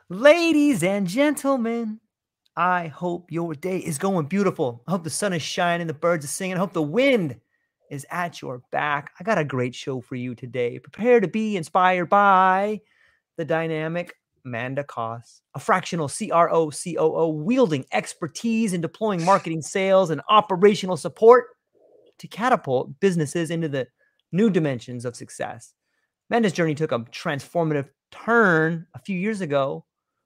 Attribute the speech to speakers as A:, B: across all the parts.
A: Ladies and gentlemen, I hope your day is going beautiful. I hope the sun is shining, the birds are singing. I hope the wind is at your back. I got a great show for you today. Prepare to be inspired by the dynamic Manda Koss, a fractional CRO, COO, wielding expertise in deploying marketing, sales, and operational support to catapult businesses into the new dimensions of success. Manda's journey took a transformative turn a few years ago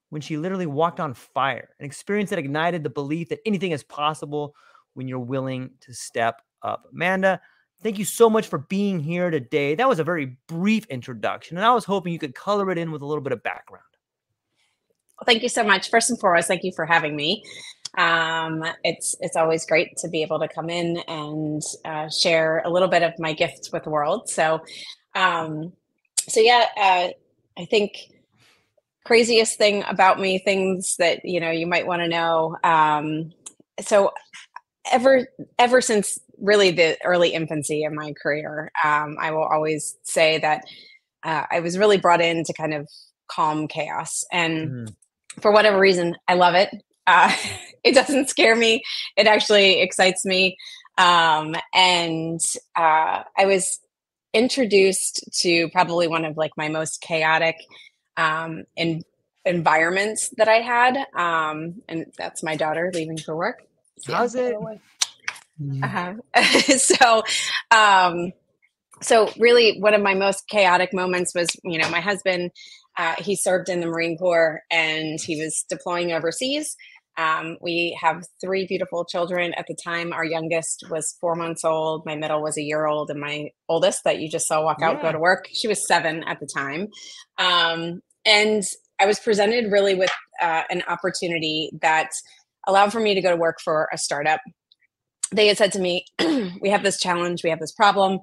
A: when she literally walked on fire, an experience that ignited the belief that anything is possible when you're willing to step up. Amanda, thank you so much for being here today. That was a very brief introduction, and I was hoping you could color it in with a little bit of background.
B: Well, thank you so much. First and foremost, thank you for having me. It's always great to be able to come in and share a little bit of my gifts with the world. I think craziest thing about me, things that you might want to know. So ever since really the early infancy of my career, I will always say that I was really brought in to kind of calm chaos, and for whatever reason, I love it. It doesn't scare me; it actually excites me. I was introduced to probably one of like my most chaotic environments that I had, and that's my daughter leaving for work.
A: How's it?
B: So really one of my most chaotic moments was, my husband, he served in the Marine Corps and he was deploying overseas. We have 3 beautiful children at the time. Our youngest was 4 months old. My middle was a year old. And my oldest that you just saw walk out, go to work, she was 7 at the time. And I was presented really with an opportunity that allowed for me to go to work for a startup. They had said to me, we have this challenge, we have this problem.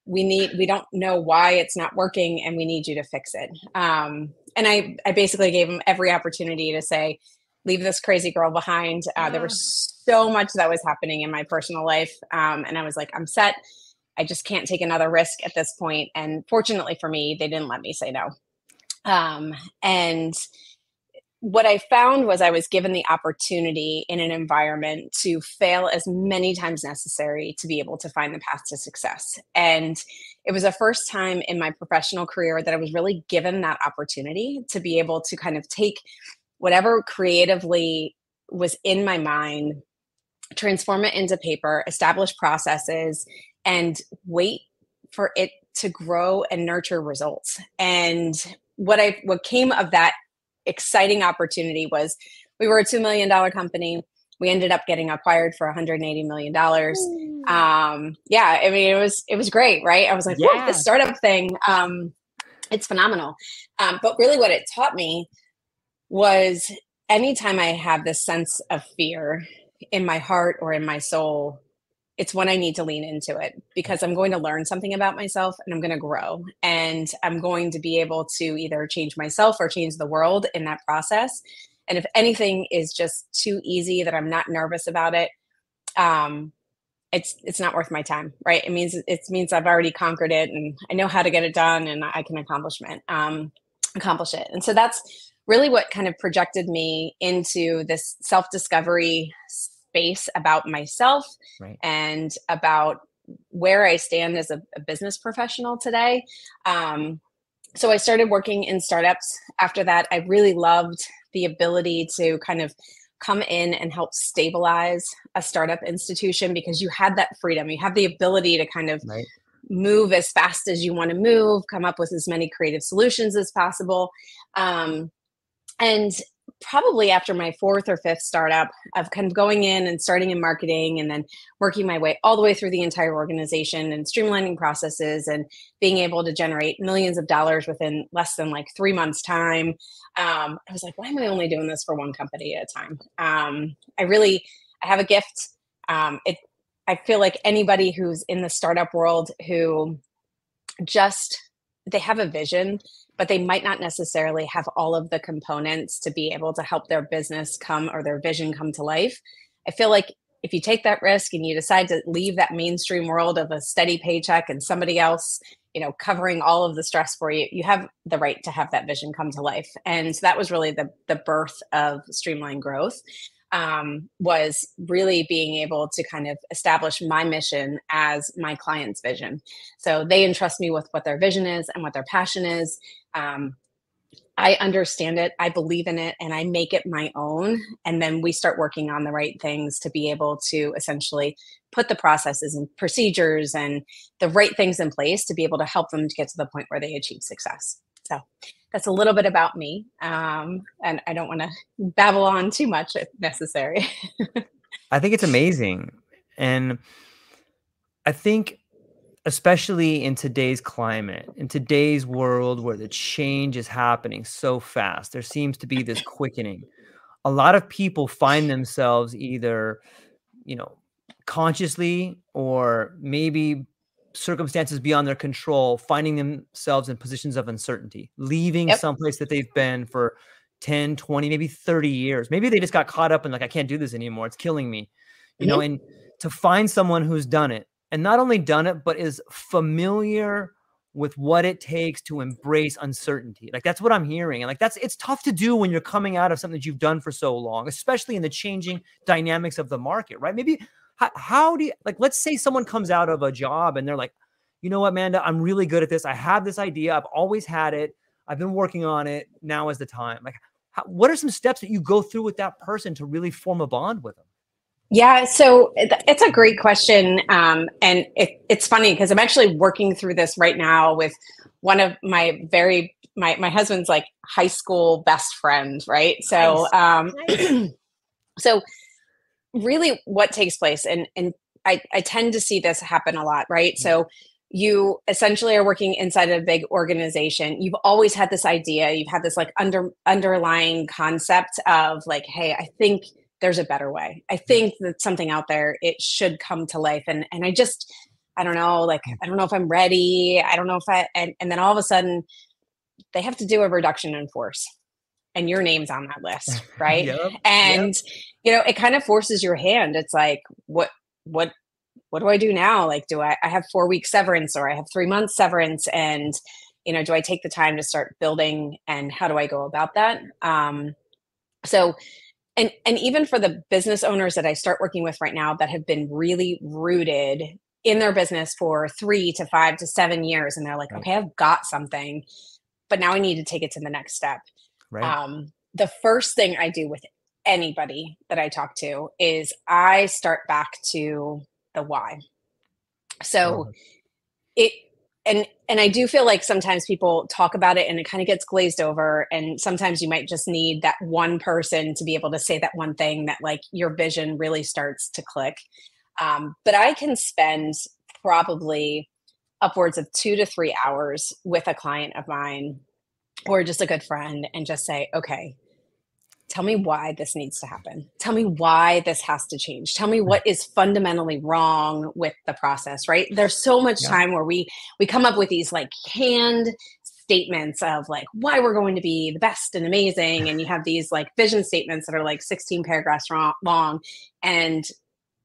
B: We don't know why it's not working and we need you to fix it. And I basically gave them every opportunity to say, leave this crazy girl behind. There was so much that was happening in my personal life. And I was like, I'm set. I just can't take another risk at this point. And fortunately for me, they didn't let me say no. And what I found was I was given the opportunity in an environment to fail as many times necessary to be able to find the path to success. And it was the first time in my professional career that I was really given that opportunity to be able to kind of take whatever creatively was in my mind, transform it into paper, establish processes, and wait for it to grow and nurture results. And what came of that exciting opportunity was we were a $2 million company. We ended up getting acquired for $180 million. It was great, right? I was like, whoa, this startup thing, it's phenomenal. But really what it taught me was anytime I have this sense of fear in my heart or in my soul, it's when I need to lean into it because I'm going to learn something about myself and I'm going to grow and I'm going to be able to either change myself or change the world in that process. And if anything is just too easy that I'm not nervous about it, it's not worth my time, right? It means I've already conquered it and I know how to get it done and I can accomplish it. And so that's really what kind of projected me into this self-discovery space about myself, right, and about where I stand as a business professional today. So I started working in startups. After that, I really loved the ability to kind of come in and help stabilize a startup institution because you had that freedom. You have the ability to kind of move as fast as you want to move, come up with as many creative solutions as possible. And probably after my 4th or 5th startup of kind of going in and starting in marketing and then working my way all the way through the entire organization and streamlining processes and being able to generate millions of dollars within less than like 3 months time. I was like, why am I only doing this for one company at a time? I have a gift. I feel like anybody who's in the startup world who they have a vision, but they might not necessarily have all of the components to be able to help their business or their vision come to life. I feel like if you take that risk and you decide to leave that mainstream world of a steady paycheck and somebody else, covering all of the stress for you, you have the right to have that vision come to life. And so that was really the birth of Streamline Growth, was really being able to kind of establish my mission as my client's vision. So they entrust me with what their vision is and what their passion is. I understand it, I believe in it, and I make it my own. And then we start working on the right things to be able to essentially put the processes and procedures and the right things in place to be able to help them to get to the point where they achieve success. So that's a little bit about me. And I don't want to babble on too much if necessary.
A: I think it's amazing. And I think, especially in today's climate, in today's world where the change is happening so fast, there seems to be this quickening. A lot of people find themselves either, consciously or maybe circumstances beyond their control, finding themselves in positions of uncertainty, leaving someplace that they've been for 10, 20, maybe 30 years. Maybe they just got caught up in I can't do this anymore. It's killing me, and to find someone who's done it, and not only done it, but is familiar with what it takes to embrace uncertainty. That's what I'm hearing. And it's tough to do when you're coming out of something that you've done for so long, especially in the changing dynamics of the market, right? Maybe how do you, let's say someone comes out of a job and they're like, you know what, Amanda, I'm really good at this. I have this idea. I've always had it. I've been working on it. Now is the time. What are some steps that you go through with that person to really form a bond with them?
B: Yeah, so it's a great question. And it's funny because I'm actually working through this right now with one of my husband's high school best friend, right? So, nice. So really what takes place, and I tend to see this happen a lot, right? So you essentially are working inside a big organization. You've always had this idea. You've had this underlying concept of hey, I think there's a better way. I think that something out there, it should come to life. And I don't know, I don't know if I'm ready. I don't know if and then all of a sudden they have to do a reduction in force and your name's on that list. Right. And, it kind of forces your hand. It's what do I do now? Do I have 4 week severance, or I have 3 months severance? And, do I take the time to start building, and how do I go about that? And even for the business owners that I start working with right now that have been really rooted in their business for 3 to 5 to 7 years, and they're like, okay, I've got something, but now I need to take it to the next step. Right. The first thing I do with anybody that I talk to is I start back to the why. So And I do feel like sometimes people talk about it and it kind of gets glazed over. And sometimes you might just need that one person to be able to say that one thing that your vision really starts to click. But I can spend probably upwards of 2 to 3 hours with a client of mine or just a good friend and just say, okay, tell me why this needs to happen. Tell me why this has to change. Tell me what is fundamentally wrong with the process, right? There's so much time where we come up with these canned statements of why we're going to be the best and amazing. And you have these vision statements that are 16 paragraphs long, and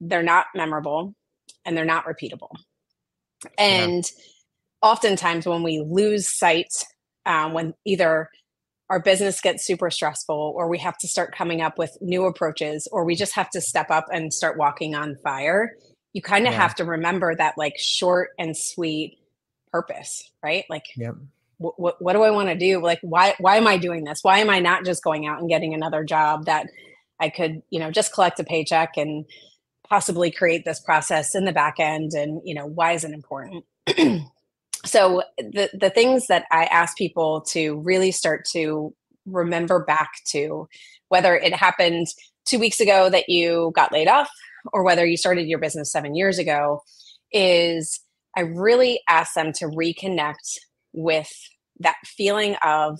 B: they're not memorable and they're not repeatable. And oftentimes when we lose sight, when either our business gets super stressful, or we have to start coming up with new approaches, or we just have to step up and start walking on fire, you kind of have to remember that short and sweet purpose, right? What do I want to do? Why am I doing this? Why am I not just going out and getting another job that I could, just collect a paycheck and possibly create this process in the back end? And, why is it important? So the things that I ask people to really start to remember back to, whether it happened 2 weeks ago that you got laid off, or whether you started your business 7 years ago, is I really ask them to reconnect with that feeling of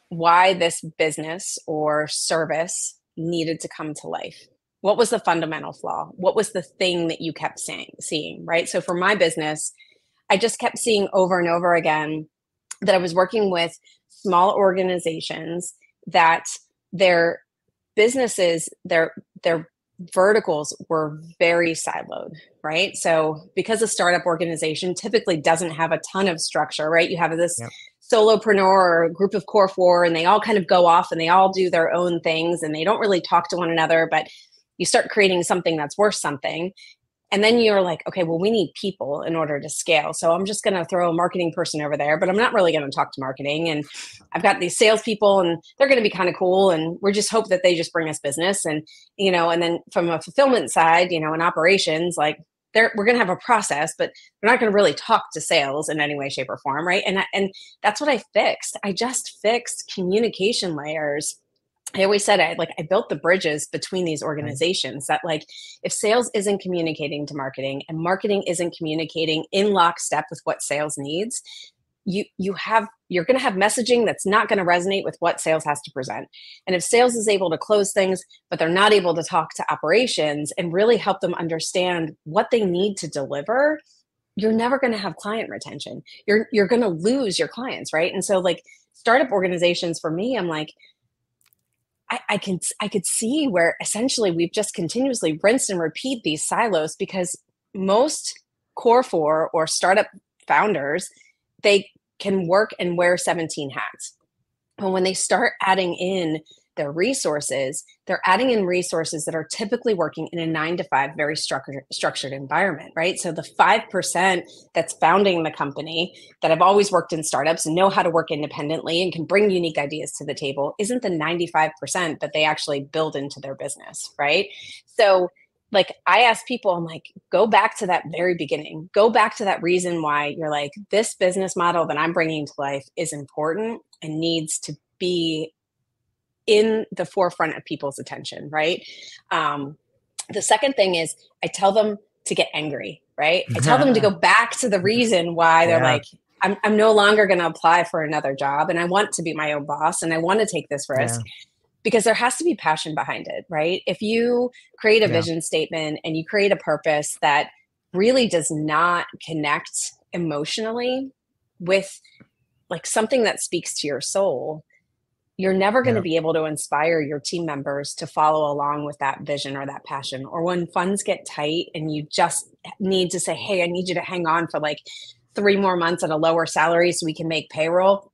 B: why this business or service needed to come to life. What was the fundamental flaw? What was the thing that you kept seeing, right? So for my business, I just kept seeing over and over again that I was working with small organizations that their businesses, their verticals were very siloed, right? So because a startup organization typically doesn't have a ton of structure, right? You have this
A: Yep.
B: solopreneur or a group of core four, and they all kind of go off and they all do their own things and they don't really talk to one another, but you start creating something that's worth something. And then you're like, okay, well, we need people in order to scale. So I'm just going to throw a marketing person over there, but I'm not really going to talk to marketing. And I've got these salespeople and they're going to be kind of cool. And we're just hope that they just bring us business. And, and then from a fulfillment side, in operations, like we're going to have a process, but we're not going to really talk to sales in any way, shape or form. Right. And that's what I fixed. I just fixed communication layers. I always said I built the bridges between these organizations that if sales isn't communicating to marketing and marketing isn't communicating in lockstep with what sales needs, you're going to have messaging that's not going to resonate with what sales has to present. And if sales is able to close things, but they're not able to talk to operations and really help them understand what they need to deliver, you're never going to have client retention. You're going to lose your clients, right? And so startup organizations for me, I'm like, I could see where essentially we've just continuously rinsed and repeat these silos because most core four or startup founders, they can work and wear 17 hats. And when they start adding in their resources, they're adding in resources that are typically working in a 9-to-5, very structured environment, right? So the 5% that's founding the company that have always worked in startups and know how to work independently and can bring unique ideas to the table isn't the 95% that they actually build into their business, right? So I ask people, I'm like, go back to that very beginning. Go back to that reason why you're like, this business model that I'm bringing to life is important and needs to be in the forefront of people's attention, right? The second thing is I tell them to get angry, right? I tell them to go back to the reason why they're like, I'm no longer going to apply for another job and I want to be my own boss and I want to take this risk. Because there has to be passion behind it, right? If you create a vision statement and you create a purpose that really does not connect emotionally with something that speaks to your soul, you're never going to be able to inspire your team members to follow along with that vision or that passion. Or when funds get tight and you just need to say, hey, I need you to hang on for 3 more months at a lower salary so we can make payroll,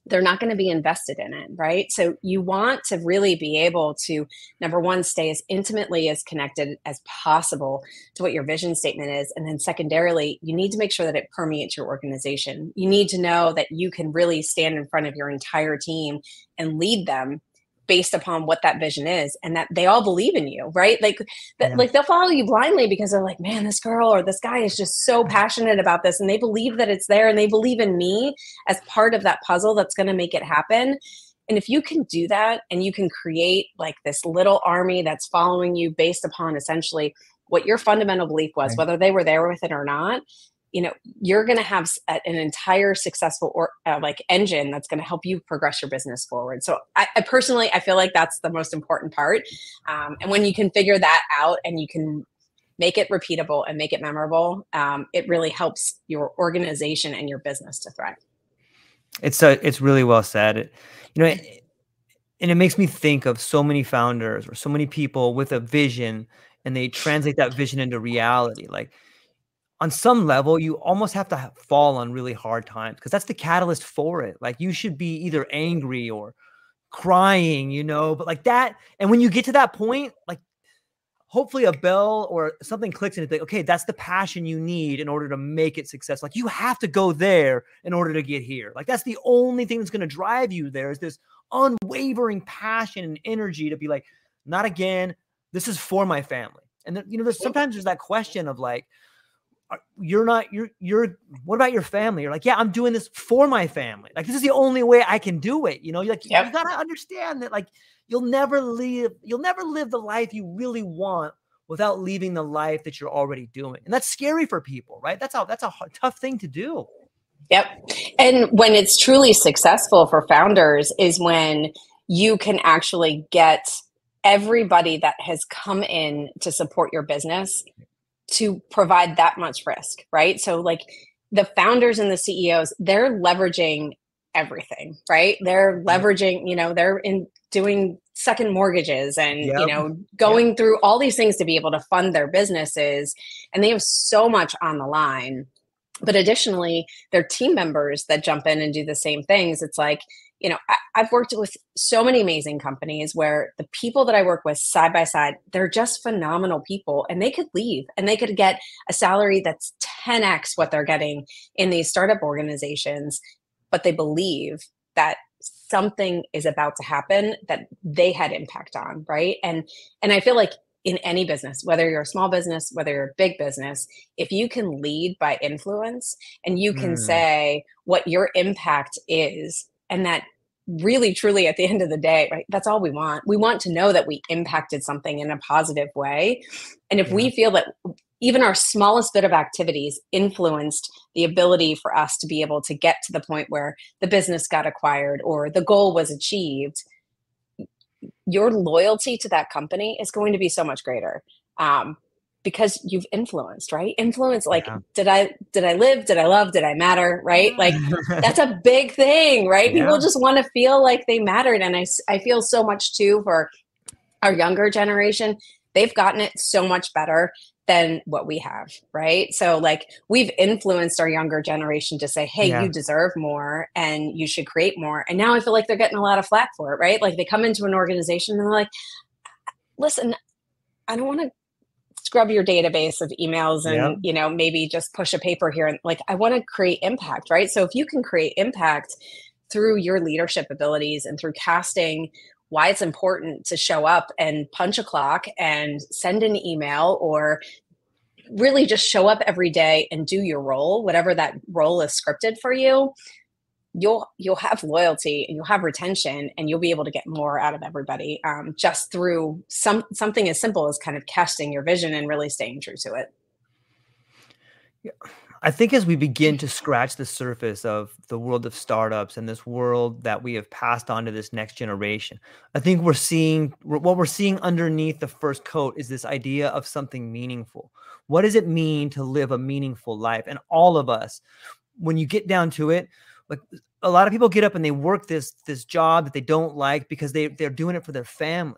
B: they're not going to be invested in it, right? So you want to really be able to, number one, stay as intimately as connected as possible to what your vision statement is. And then secondarily, you need to make sure that it permeates your organization. You need to know that you can really stand in front of your entire team and lead them based upon what that vision is and that they all believe in you, right? They'll follow you blindly because they're like, man, this girl or this guy is just so passionate about this and they believe that it's there and they believe in me as part of that puzzle that's going to make it happen. And if you can do that and you can create this little army that's following you based upon essentially what your fundamental belief was, whether they were there with it or not, you're going to have an entire successful engine that's going to help you progress your business forward. So I personally, I feel like that's the most important part. And when you can figure that out and you can make it repeatable and make it memorable, it really helps your organization and your business to thrive.
A: It's really well said. And it makes me think of so many founders or so many people with a vision and they translate that vision into reality. On some level, you almost have to fall on really hard times because that's the catalyst for it. You should be either angry or crying, but that. And when you get to that point, hopefully a bell or something clicks and it's okay, that's the passion you need in order to make it successful. You have to go there in order to get here. That's the only thing that's going to drive you there is this unwavering passion and energy to be not again. This is for my family. And then, there's sometimes that question of you're what about your family? You're yeah, I'm doing this for my family. This is the only way I can do it. You got to understand that you'll never live the life you really want without leaving the life that you're already doing. And that's scary for people, right? That's a tough thing to do.
B: Yep. And when it's truly successful for founders is when you can actually get everybody that has come in to support your business to provide that much risk, right? So the founders and the CEOs, they're leveraging everything, right? They're leveraging, they're doing second mortgages and,
A: Yep.
B: going through all these things to be able to fund their businesses. And they have so much on the line. But additionally, their team members that jump in and do the same things. It's like, I've worked with so many amazing companies where the people that I work with side by side, they're just phenomenal people, and they could leave and they could get a salary that's 10x what they're getting in these startup organizations, but they believe that something is about to happen that they had impact on, right? And I feel like in any business, whether you're a small business, whether you're a big business, if you can lead by influence and you can
A: Mm,
B: say what your impact is, and that really truly at the end of the day, right, that's all we want. We want to know that we impacted something in a positive way. And if
A: yeah.
B: we feel that even our smallest bit of activities influenced the ability for us to be able to get to the point where the business got acquired or the goal was achieved, your loyalty to that company is going to be so much greater, because you've influenced, right? Influence, like,
A: Yeah.
B: did I live? Did I love? Did I matter? Right? Like, that's a big thing, right? People
A: Yeah.
B: just want to feel like they mattered. And I feel so much too for our younger generation. They've gotten it so much better than what we have, right? So like we've influenced our younger generation to say, hey,
A: Yeah.
B: you deserve more and you should create more. And now I feel like they're getting a lot of flack for it, right? Like they come into an organization and they're like, listen, I don't want to scrub your database of emails
A: Yeah.
B: and, maybe just push a paper here. And like, I want to create impact, right? So if you can create impact through your leadership abilities and through casting why it's important to show up and punch a clock and send an email, or really just show up every day and do your role, whatever that role is scripted for you, you'll have loyalty and you'll have retention and you'll be able to get more out of everybody, just through something as simple as kind of casting your vision and really staying true to it.
A: Yeah. I think as we begin to scratch the surface of the world of startups and this world that we have passed on to this next generation, I think what we're seeing underneath the first coat is this idea of something meaningful. What does it mean to live a meaningful life? And all of us, when you get down to it, like a lot of people get up and they work this job that they don't like because they're doing it for their family.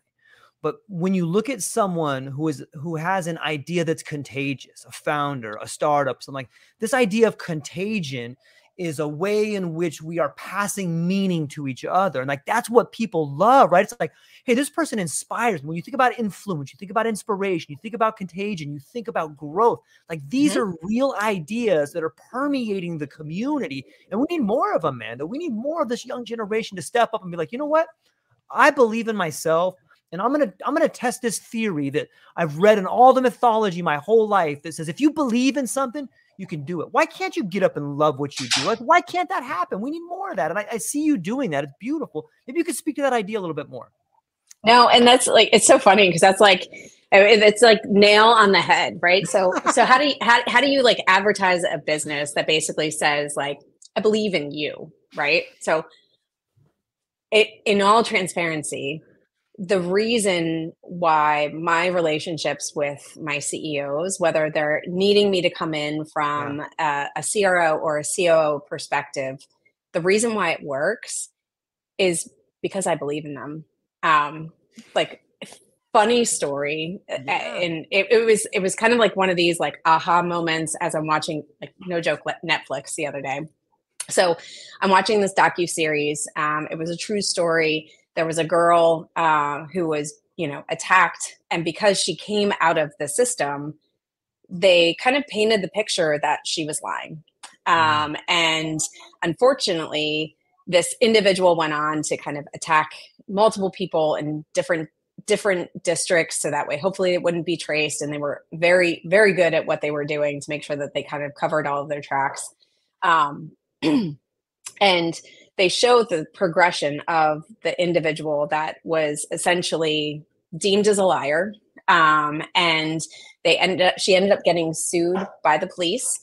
A: But when you look at someone who has an idea that's contagious, a founder, a startup, something like this, idea of contagion is a way in which we are passing meaning to each other. And like, that's what people love, right? It's like, hey, this person inspires me. When you think about influence, you think about inspiration, you think about contagion, you think about growth. Like these
B: Mm-hmm.
A: are real ideas that are permeating the community. And we need more of them, man. That we need more of this young generation to step up and be like, you know what? I believe in myself. And I'm gonna test this theory that I've read in all the mythology my whole life that says if you believe in something, you can do it. Why can't you get up and love what you do? Like, why can't that happen? We need more of that. And I see you doing that. It's beautiful. Maybe you could speak to that idea a little bit more.
B: No, and that's like, it's so funny because that's like, I mean, it's like nail on the head, right? So how do you like advertise a business that basically says like, I believe in you, right? So in all transparency, the reason why my relationships with my CEOs, whether they're needing me to come in
A: Yeah.
B: from a CRO or a COO perspective, the reason why it works is because I believe in them. Like, funny story,
A: Yeah.
B: and it was kind of like one of these like aha moments as I'm watching, like, no joke, Netflix the other day. So I'm watching this docu-series. It was a true story. There was a girl who was, attacked. And because she came out of the system, they kind of painted the picture that she was lying.
A: Mm.
B: And unfortunately, this individual went on to kind of attack multiple people in different districts, so that way hopefully it wouldn't be traced. And they were very, very good at what they were doing to make sure that they kind of covered all of their tracks. um, and they show the progression of the individual that was essentially deemed as a liar, and she ended up getting sued by the police,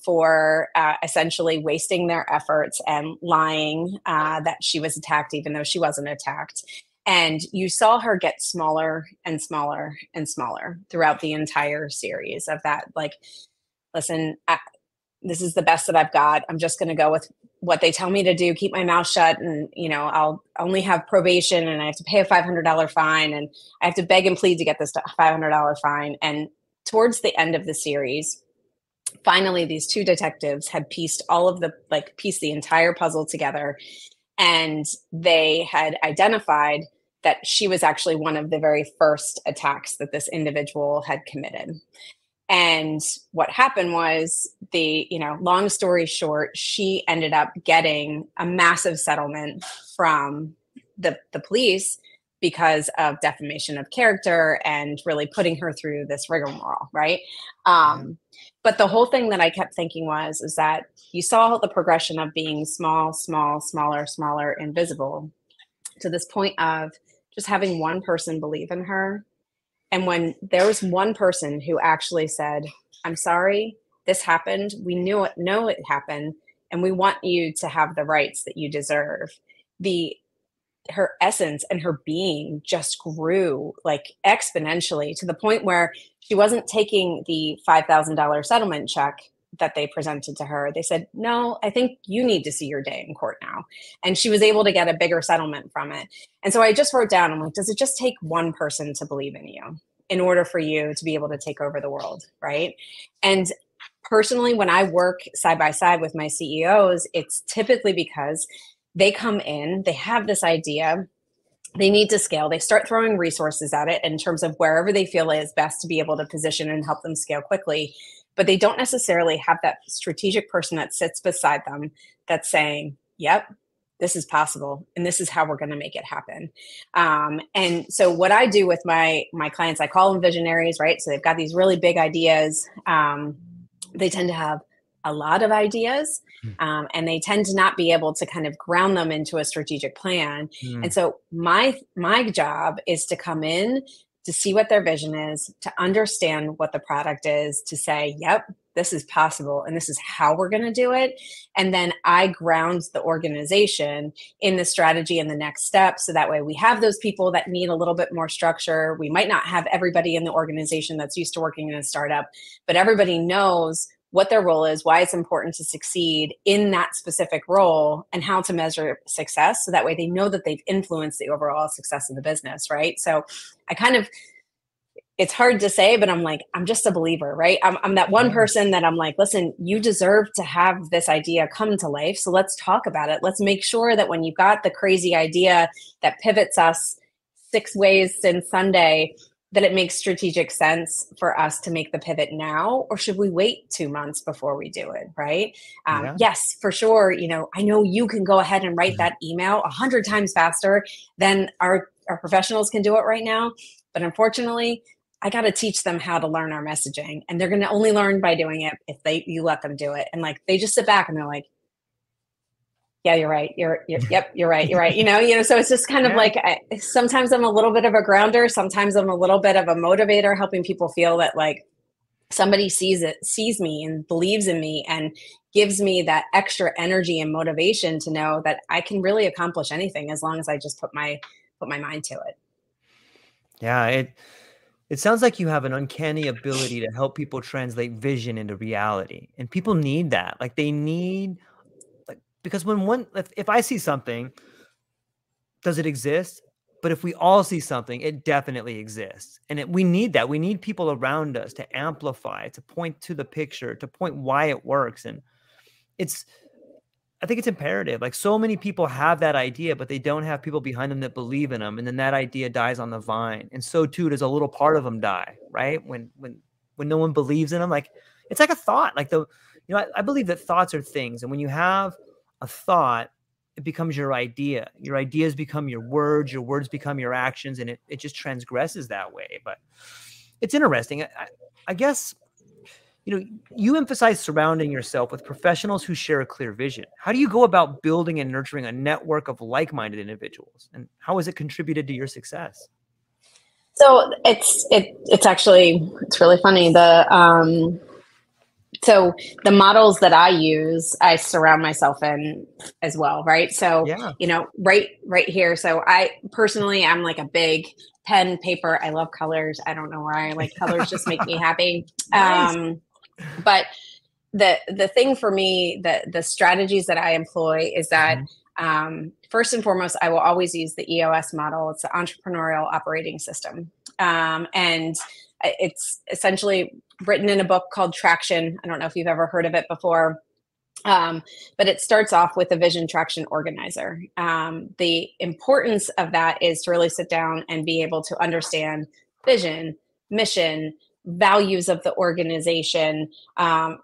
B: for essentially wasting their efforts and lying, that she was attacked even though she wasn't attacked. And you saw her get smaller and smaller and smaller throughout the entire series of that. Like, listen, this is the best that I've got. I'm just going to go with what they tell me to do, keep my mouth shut, and I'll only have probation, and I have to pay a $500 fine, and I have to beg and plead to get this $500 fine. And towards the end of the series, finally these two detectives had pieced the entire puzzle together, and they had identified that she was actually one of the very first attacks that this individual had committed. And what happened was, long story short, she ended up getting a massive settlement from the police because of defamation of character and really putting her through this rigmarole, right? But the whole thing that I kept thinking is that you saw the progression of being small, smaller, invisible, to this point of just having one person believe in her. And when there was one person who actually said, I'm sorry, this happened. We know it happened. And we want you to have the rights that you deserve. Her essence and her being just grew like exponentially, to the point where she wasn't taking the $5,000 settlement check that they presented to her. They said, no, I think you need to see your day in court now. And she was able to get a bigger settlement from it. And so I just wrote down, I'm like, does it just take one person to believe in you in order for you to be able to take over the world, right? And personally, when I work side by side with my CEOs, it's typically because they come in, they have this idea, they need to scale, they start throwing resources at it in terms of wherever they feel it is best to be able to position and help them scale quickly. But they don't necessarily have that strategic person that sits beside them that's saying, yep, this is possible, and this is how we're going to make it happen. And so what I do with my clients, I call them visionaries, right? So they've got these really big ideas. They tend to have a lot of ideas, and they tend to not be able to kind of ground them into a strategic plan. And so my job is to come in, to see what their vision is, to understand what the product is, to say, yep, this is possible, and this is how we're going to do it. And then I ground the organization in the strategy and the next step. So that way we have those people that need a little bit more structure. We might not have everybody in the organization that's used to working in a startup, but everybody knows what their role is, why it's important to succeed in that specific role, and how to measure success. So that way they know that they've influenced the overall success of the business, right? So it's hard to say, but I'm just a believer, right? I'm that one person that I'm like, listen, you deserve to have this idea come to life. So let's talk about it. Let's make sure that when you've got the crazy idea that pivots us 6 ways since Sunday, that it makes strategic sense for us to make the pivot now, or should we wait 2 months before we do it, right? Yes, for sure. I know you can go ahead and write that email 100 times faster than our professionals can do it right now. But unfortunately, I got to teach them how to learn our messaging, and they're going to only learn by doing it if you let them do it. And they just sit back and they're like, yeah, you're right. Yep, you're right. You're right. So it's just kind of like, sometimes I'm a little bit of a grounder. Sometimes I'm a little bit of a motivator, helping people feel that somebody sees me and believes in me and gives me that extra energy and motivation to know that I can really accomplish anything as long as I just put my mind to it.
A: Yeah. It sounds like you have an uncanny ability to help people translate vision into reality, and people need that. They need, because if I see something, does it exist? But if we all see something, it definitely exists. And we need that. We need people around us to amplify, to point to the picture, to point why it works. And I think it's imperative. So many people have that idea, but they don't have people behind them that believe in them. And then that idea dies on the vine. And so too does a little part of them die, right? When no one believes in them, it's like a thought. I believe that thoughts are things. And when you have a thought, it becomes your idea. Your ideas become your words become your actions, and it just transgresses that way. But it's interesting. I guess, you emphasize surrounding yourself with professionals who share a clear vision. How do you go about building and nurturing a network of like-minded individuals? And how has it contributed to your success?
B: So it's really funny. So the models that I use, I surround myself in as well, right? So, right here. So I'm like a big pen, paper. I love colors. I don't know why. Colors just make me happy.
A: Nice.
B: But the thing for me, the strategies that I employ is that first and foremost, I will always use the EOS model. It's the entrepreneurial operating system. And it's essentially written in a book called Traction. I don't know if you've ever heard of it before. But it starts off with a vision traction organizer. The importance of that is to really sit down and be able to understand vision, mission, values of the organization.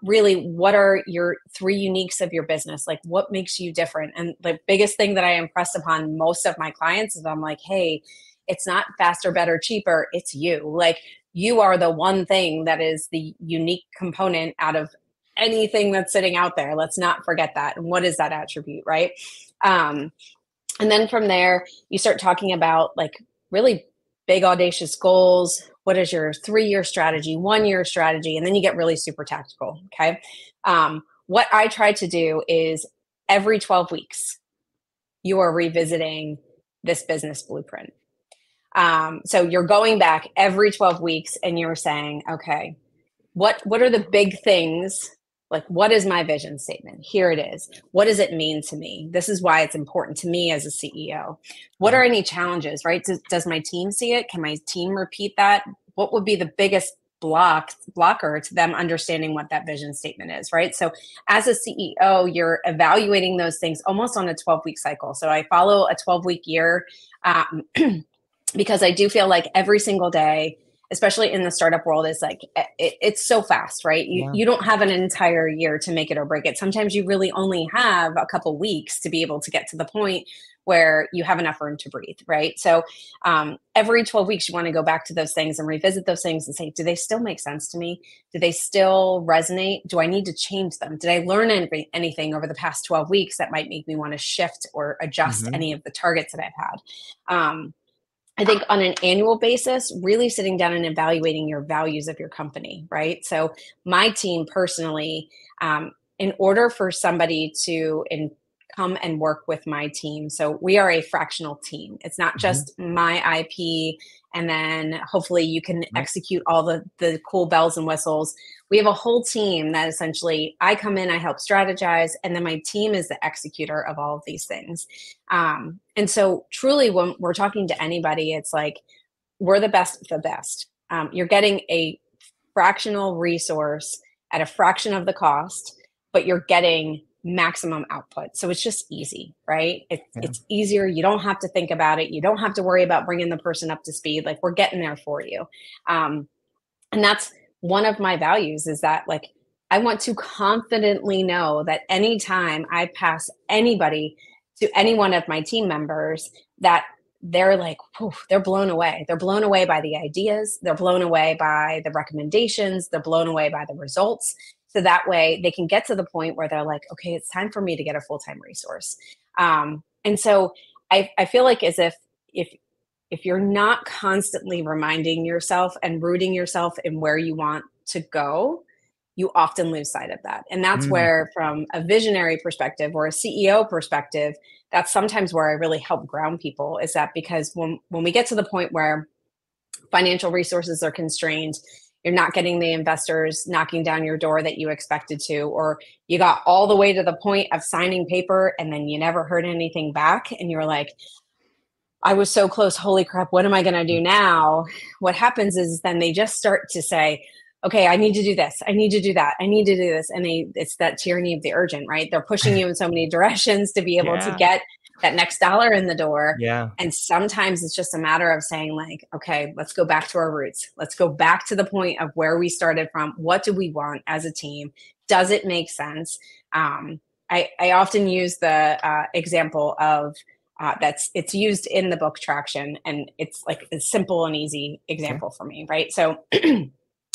B: Really, what are your three uniques of your business? Like, what makes you different? And the biggest thing that I impress upon most of my clients is I'm like, hey, it's not faster, better, cheaper. It's you. Like, you are the one thing that is the unique component out of anything that's sitting out there. Let's not forget that. And what is that attribute, right? And then from there, you start talking about like really big, audacious goals. What is your 3-year strategy, 1-year strategy? And then you get really super tactical, okay? What I try to do is every 12 weeks, you are revisiting this business blueprint. So you're going back every 12 weeks and you're saying, okay, what are the big things? Like, what is my vision statement? Here it is. What does it mean to me? This is why it's important to me as a CEO. What are any challenges, right? Does my team see it? Can my team repeat that? What would be the biggest blocker to them understanding what that vision statement is, right? So as a CEO, you're evaluating those things almost on a 12-week cycle. So I follow a 12-week year because I do feel like every single day, especially in the startup world, is like, it's so fast, right? You don't have an entire year to make it or break it. Sometimes you really only have a couple weeks to be able to get to the point where you have enough room to breathe, right? So every 12 weeks, you want to go back to those things and revisit those things and say, do they still make sense to me? Do they still resonate? Do I need to change them? Did I learn anything over the past 12 weeks that might make me want to shift or adjust any of the targets that I've had? I think on an annual basis, really sitting down and evaluating your values of your company, right? So my team personally, in order for somebody to come and work with my team, so we are a fractional team. It's not just my IP and then hopefully you can execute all the cool bells and whistles. We have a whole team that essentially I come in, I help strategize, and then my team is the executor of all of these things. And so truly when we're talking to anybody, it's like, we're the best of the best. You're getting a fractional resource at a fraction of the cost, but you're getting maximum output. So it's just easy, right? It's easier. You don't have to think about it. You don't have to worry about bringing the person up to speed. Like, we're getting there for you. And that's one of my values, is that like, I want to confidently know that anytime I pass anybody to any one of my team members, that they're like, whew, they're blown away. They're blown away by the ideas. They're blown away by the recommendations. They're blown away by the results. So that way they can get to the point where they're like, okay, it's time for me to get a full-time resource. And so I feel like as if you're not constantly reminding yourself and rooting yourself in where you want to go, you often lose sight of that. And that's where, from a visionary perspective or a CEO perspective, that's sometimes where I really help ground people, is that because when we get to the point where financial resources are constrained, you're not getting the investors knocking down your door that you expected to, or you got all the way to the point of signing paper and then you never heard anything back. And you're like, I was so close. Holy crap. What am I going to do now? What happens is then they just start to say, okay, I need to do this. I need to do that. I need to do this. And it's that tyranny of the urgent, right? They're pushing you in so many directions to be able to get that next dollar in the door. And sometimes it's just a matter of saying like, okay, let's go back to our roots. Let's go back to the point of where we started from. What do we want as a team? Does it make sense? I often use the example of it's used in the book Traction, and it's like a simple and easy example for me, right? So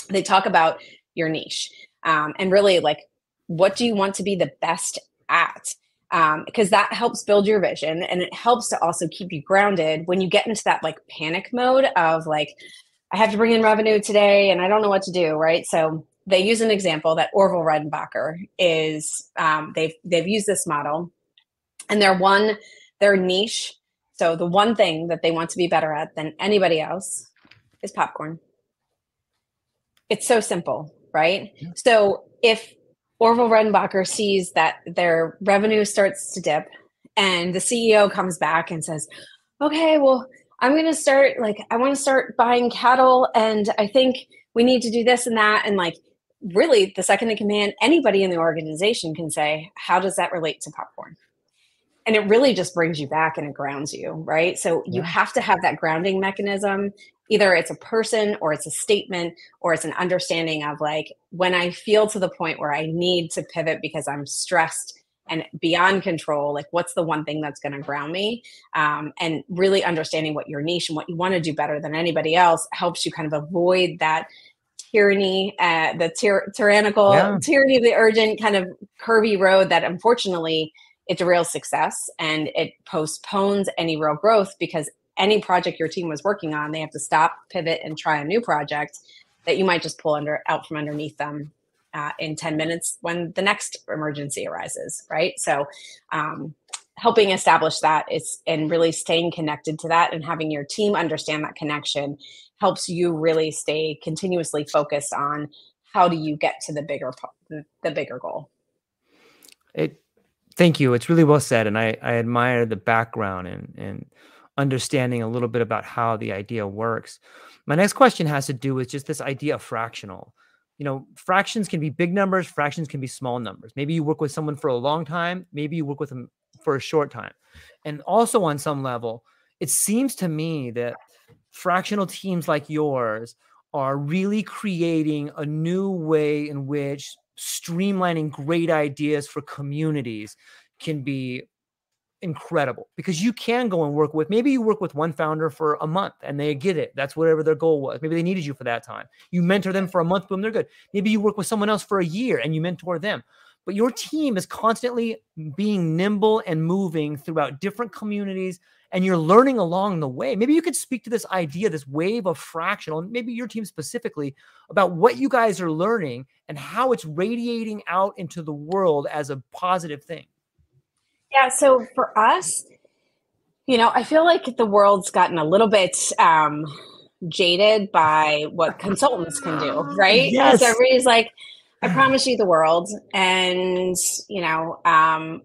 B: they talk about your niche, and really like, what do you want to be the best at? Because that helps build your vision, and it helps to also keep you grounded when you get into that like panic mode of like, I have to bring in revenue today and I don't know what to do, right? So they use an example that Orville Redenbacher is, they've used this model, and their niche. So the one thing that they want to be better at than anybody else is popcorn. It's so simple, right? So if Orville Redenbacher sees that their revenue starts to dip, and the CEO comes back and says, okay, well, I'm going to start, like, I want to start buying cattle, and I think we need to do this and that. And like, really, the second in command, anybody in the organization can say, how does that relate to popcorn? And it really just brings you back and it grounds you, right? So you
A: Yeah.
B: have to have that grounding mechanism. Either it's a person or it's a statement or it's an understanding of, like, when I feel to the point where I need to pivot because I'm stressed and beyond control, like, what's the one thing that's going to ground me? And really understanding what your niche and what you want to do better than anybody else helps you kind of avoid that tyranny, tyrannical
A: Yeah.
B: tyranny of the urgent kind of curvy road that unfortunately it's a real success and it postpones any real growth, because any project your team was working on, they have to stop, pivot, and try a new project that you might just pull out from underneath them in 10 minutes when the next emergency arises, right? So helping establish that is, and really staying connected to that and having your team understand that connection helps you really stay continuously focused on how do you get to the bigger goal.
A: It Thank you. It's really well said, and I admire the background and understanding a little bit about how the idea works. My next question has to do with just this idea of fractional. Fractions can be big numbers, fractions can be small numbers. Maybe you work with someone for a long time, maybe you work with them for a short time. And also on some level, it seems to me that fractional teams like yours are really creating a new way in which streamlining great ideas for communities can be incredible, because you can go and maybe you work with one founder for a month and they get it. That's whatever their goal was. Maybe they needed you for that time. You mentor them for a month, boom, they're good. Maybe you work with someone else for a year and you mentor them. But your team is constantly being nimble and moving throughout different communities, and you're learning along the way. Maybe you could speak to this idea, this wave of fractional, and maybe your team specifically, about what you guys are learning and how it's radiating out into the world as a positive thing.
B: Yeah, so for us, I feel like the world's gotten a little bit jaded by what consultants can do, right? So
A: Yes.
B: everybody's like, I promise you the world. And,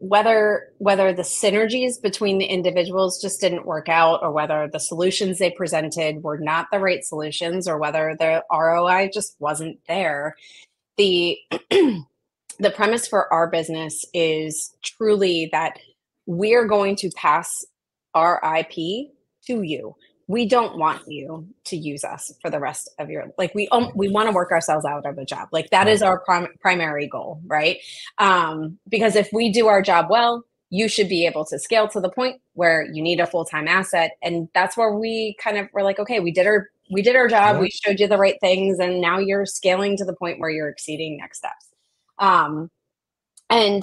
B: whether the synergies between the individuals just didn't work out, or whether the solutions they presented were not the right solutions, or whether the ROI just wasn't there, the the premise for our business is truly that we're going to pass our IP to you. We don't want you to use us for the rest of your, like, we want to work ourselves out of a job. Like, that is
A: Right.
B: our primary goal, right? Because if we do our job well, you should be able to scale to the point where you need a full-time asset. And that's where we kind of were like, okay, we did our job,
A: Yeah.
B: we showed you the right things, and now you're scaling to the point where you're exceeding next steps. Um, and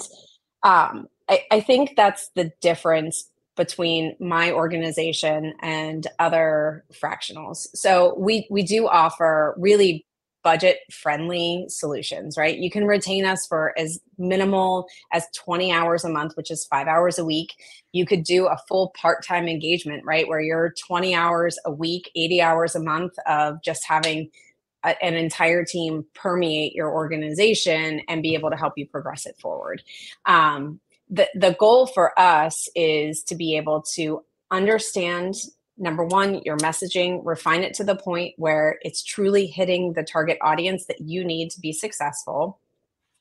B: I think that's the difference between my organization and other fractionals. So we do offer really budget friendly solutions, right? You can retain us for as minimal as 20 hours a month, which is 5 hours a week. You could do a full part-time engagement, right? Where you're 20 hours a week, 80 hours a month of just having an entire team permeate your organization and be able to help you progress it forward. The goal for us is to be able to understand, number one, your messaging, refine it to the point where it's truly hitting the target audience that you need to be successful,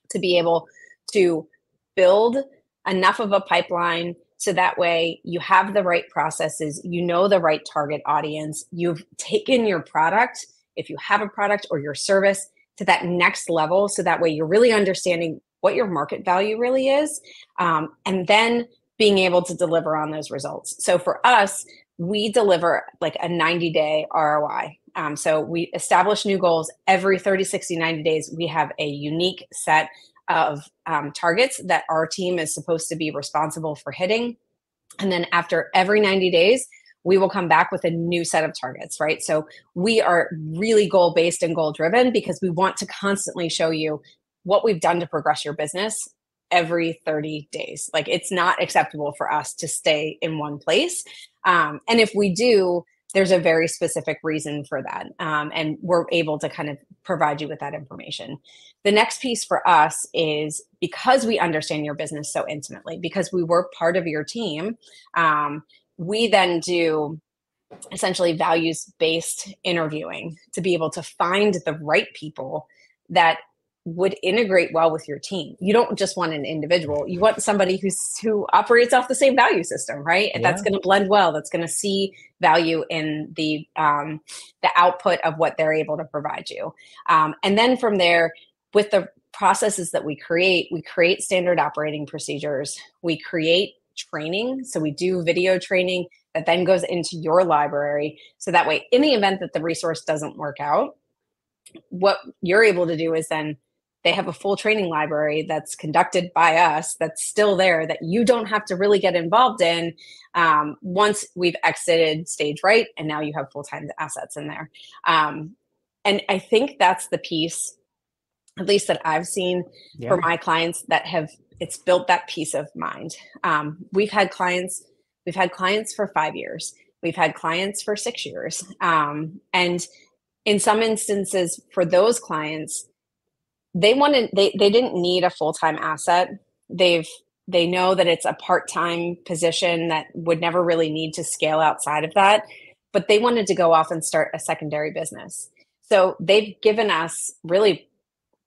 B: to be able to build enough of a pipeline so that way you have the right processes, you know the right target audience, you've taken your product, if you have a product or your service, to that next level, so that way you're really understanding what your market value really is, and then being able to deliver on those results. So for us, we deliver like a 90-day ROI. So we establish new goals every 30, 60, 90 days. We have a unique set of targets that our team is supposed to be responsible for hitting. And then after every 90 days, we will come back with a new set of targets, right? So we are really goal-based and goal-driven because we want to constantly show you what we've done to progress your business every 30 days. Like, it's not acceptable for us to stay in one place. And if we do, there's a very specific reason for that. And we're able to kind of provide you with that information. The next piece for us is, because we understand your business so intimately, because we were part of your team, we then do essentially values-based interviewing to be able to find the right people that would integrate well with your team. You don't just want an individual. You want somebody who operates off the same value system, right?
A: Yeah.
B: That's going to blend well. That's going to see value in the output of what they're able to provide you. And then from there, with the processes that we create standard operating procedures. We create training. So we do video training that then goes into your library. So that way, in the event that the resource doesn't work out, what you're able to do is then they have a full training library that's conducted by us that's still there, that you don't have to really get involved in once we've exited stage right, and now you have full-time assets in there. And I think that's the piece, at least that I've seen for my clients, that it's built that peace of mind. We've had clients for 5 years. We've had clients for 6 years. And in some instances for those clients, they didn't need a full-time asset. They know that it's a part-time position that would never really need to scale outside of that, but they wanted to go off and start a secondary business. So they've given us really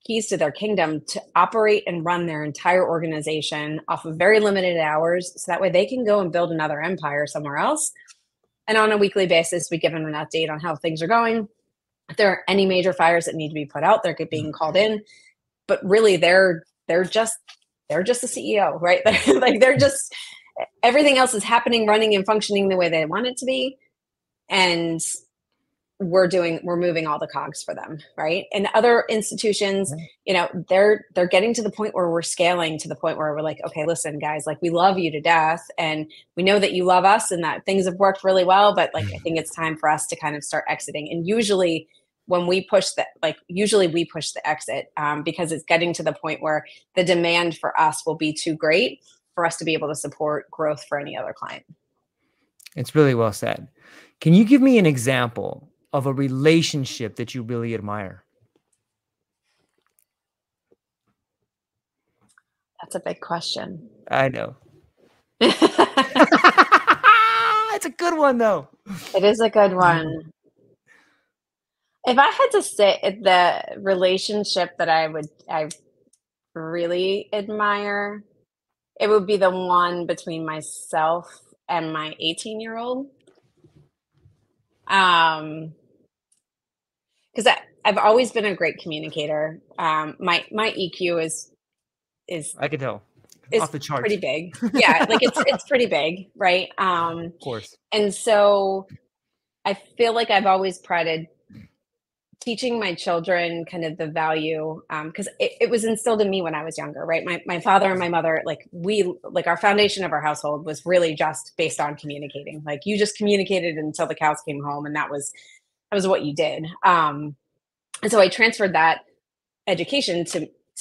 B: keys to their kingdom to operate and run their entire organization off of very limited hours. So that way they can go and build another empire somewhere else. And on a weekly basis, we give them an update on how things are going. If there are any major fires that need to be put out, they're being called in. But really, they're just the CEO, right? They're just, everything else is happening, running, and functioning the way they want it to be, and we're moving all the cogs for them, right? And other institutions, they're getting to the point where we're scaling to the point where we're like, okay, listen, guys, like, we love you to death, and we know that you love us, and that things have worked really well, but like, I think it's time for us to kind of start exiting. And usually when we push we push the exit because it's getting to the point where the demand for us will be too great for us to be able to support growth for any other client.
A: It's really well said. Can you give me an example of a relationship that you really admire?
B: That's a big question.
A: I know. It's a good one, though.
B: It is a good one. If I had to say the relationship that I really admire, it would be the one between myself and my 18-year-old. Because I've always been a great communicator. My EQ is
A: I can tell. Off the charts.
B: Pretty big. Yeah, like it's pretty big, right?
A: Of course.
B: And so I feel like I've always prided teaching my children kind of the value, because it was instilled in me when I was younger, right? My father and my mother, our foundation of our household was really just based on communicating. Like, you just communicated until the cows came home, and that was what you did. And so I transferred that education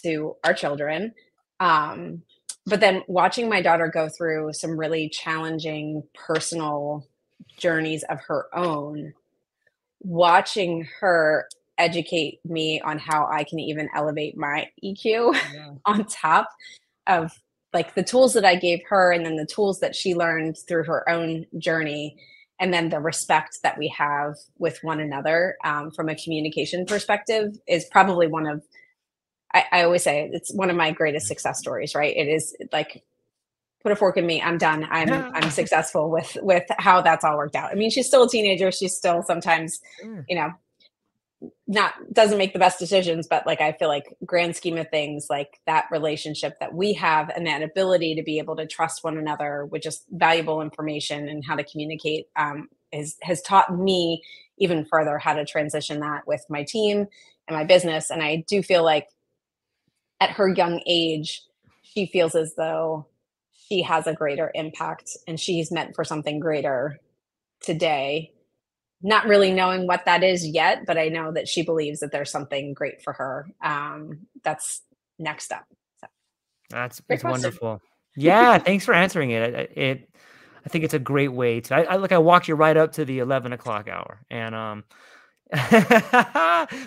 B: to our children. But then watching my daughter go through some really challenging personal journeys of her own, watching her educate me on how I can even elevate my EQ on top of like the tools that I gave her, and then the tools that she learned through her own journey, and then the respect that we have with one another from a communication perspective is probably one of, I always say it's one of my greatest success stories, right? It is like, put a fork in me, I'm done. I'm successful with how that's all worked out. I mean, she's still a teenager. She's still sometimes, doesn't make the best decisions, but like, I feel like grand scheme of things, like that relationship that we have and that ability to be able to trust one another with just valuable information and how to communicate has taught me even further how to transition that with my team and my business. And I do feel like at her young age, she feels as though she has a greater impact and she's meant for something greater today. Not really knowing what that is yet, but I know that she believes that there's something great for her that's next up. So,
A: It's wonderful. Yeah, thanks for answering it. I think it's a great way to, I walked you right up to the 11 o'clock hour. And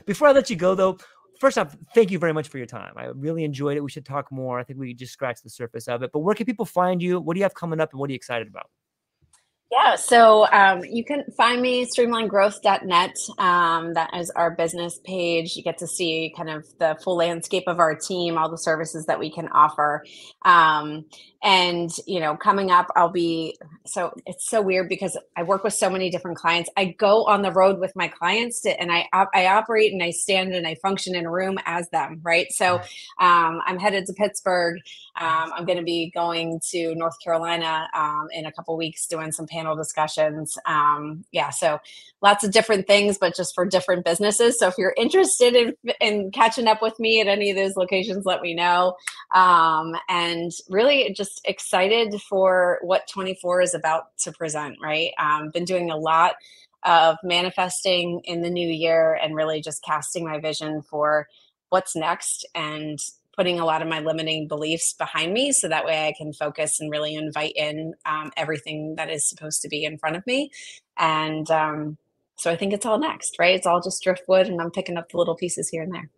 A: before I let you go though, first off, thank you very much for your time. I really enjoyed it. We should talk more. I think we just scratched the surface of it, but where can people find you? What do you have coming up and what are you excited about?
B: Yeah, so you can find me streamlinegrowth.net. That is our business page. You get to see kind of the full landscape of our team, all the services that we can offer. And coming up, so it's so weird because I work with so many different clients. I go on the road with my clients and I operate and I stand and I function in a room as them, right? So I'm headed to Pittsburgh. I'm going to be going to North Carolina in a couple weeks doing some panel discussions. So lots of different things, but just for different businesses. So if you're interested in catching up with me at any of those locations, let me know. And really just excited for what 24 is about to present, right? Been doing a lot of manifesting in the new year and really just casting my vision for what's next and putting a lot of my limiting beliefs behind me so that way I can focus and really invite in everything that is supposed to be in front of me. And so I think it's all next, right? It's all just driftwood and I'm picking up the little pieces here and there.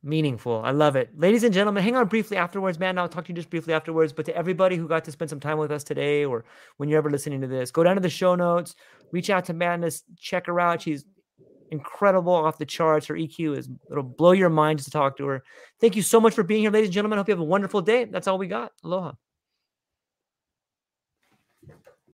A: Meaningful. I love it. Ladies and gentlemen, hang on briefly afterwards, man. I'll talk to you just briefly afterwards. But to everybody who got to spend some time with us today or when you're ever listening to this, go down to the show notes, reach out to Madness, check her out. She's incredible, off the charts. Her EQ it'll blow your mind just to talk to her. Thank you so much for being here, ladies and gentlemen. I hope you have a wonderful day. That's all we got. Aloha.